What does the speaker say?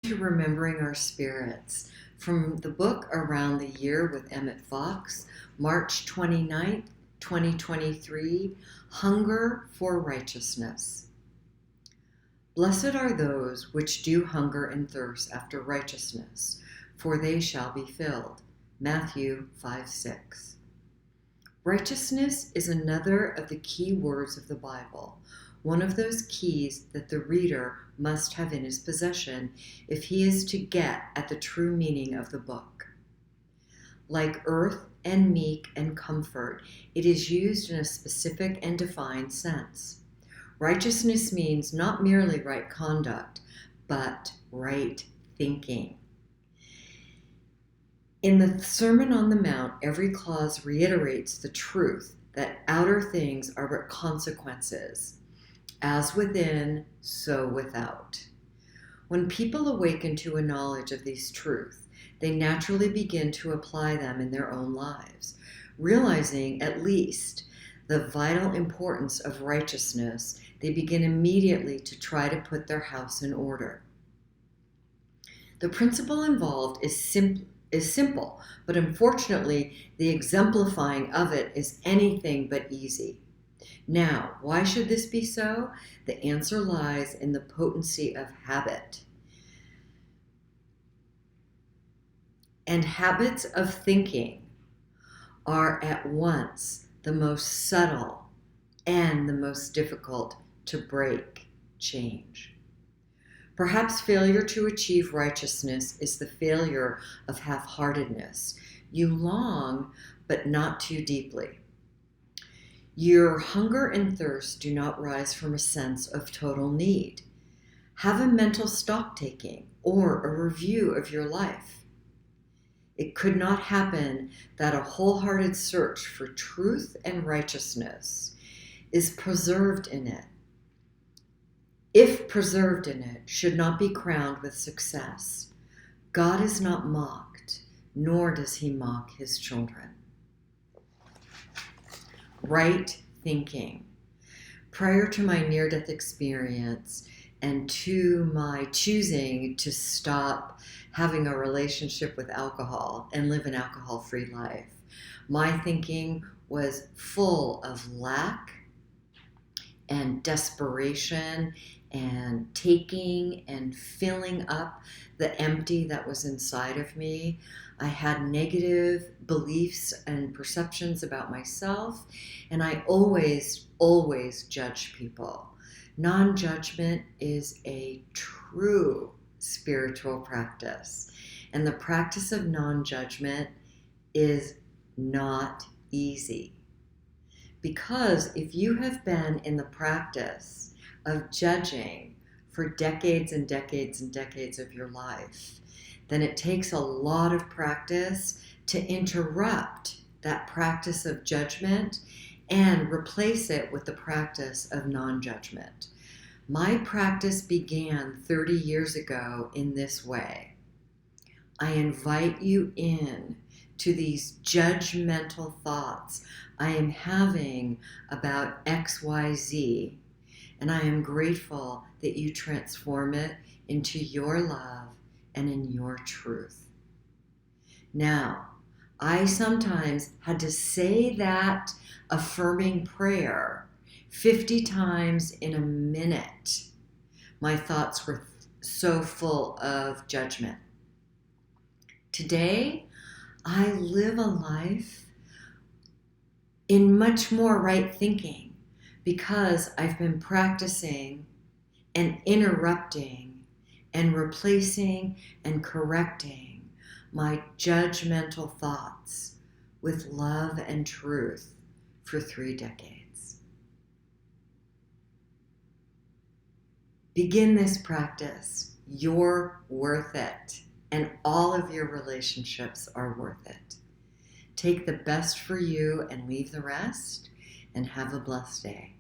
To Remembering Our Spirits from the book Around the Year with Emmett Fox, March 29th, 2023, Hunger for Righteousness. Blessed are those which do hunger and thirst after righteousness, for they shall be filled. Matthew 5:6. Righteousness is another of the key words of the Bible, one of those keys that the reader must have in his possession if he is to get at the true meaning of the book. Like earth and meek and comfort, it is used in a specific and defined sense. Righteousness means not merely right conduct, but right thinking. In the Sermon on the Mount, every clause reiterates the truth that outer things are but consequences. As within, so without. When people awaken to a knowledge of these truths, they naturally begin to apply them in their own lives, realizing at least the vital importance of righteousness. They begin immediately to try to put their house in order. The principle involved is simple, but unfortunately, the exemplifying of it is anything but easy. Now, why should this be so? The answer lies in the potency of habit. And habits of thinking are at once the most subtle and the most difficult to break change. Perhaps failure to achieve righteousness is the failure of half-heartedness. You long, but not too deeply. Your hunger and thirst do not rise from a sense of total need. Have a mental stock-taking or a review of your life. It could not happen that a wholehearted search for truth and righteousness is preserved in it. If preserved in it, should not be crowned with success. God is not mocked, nor does he mock his children. Right thinking. Prior to my near-death experience and to my choosing to stop having a relationship with alcohol and live an alcohol-free life, my thinking was full of lack and desperation and taking and filling up the empty that was inside of me. I had negative beliefs and perceptions about myself, and I always judge people. Non-judgment is a true spiritual practice, and the practice of non-judgment is not easy. Because if you have been in the practice of judging for decades and decades and decades of your life, then it takes a lot of practice to interrupt that practice of judgment and replace it with the practice of non-judgment. My practice began 30 years ago in this way. I invite you in to these judgmental thoughts I am having about XYZ, and I am grateful that you transform it into your love and in your truth. Now, I sometimes had to say that affirming prayer 50 times in a minute. My thoughts were so full of judgment. Today, I live a life in much more right thinking because I've been practicing and interrupting and replacing and correcting my judgmental thoughts with love and truth for 3 decades. Begin this practice. You're worth it, and all of your relationships are worth it. Take the best for you and leave the rest, and have a blessed day.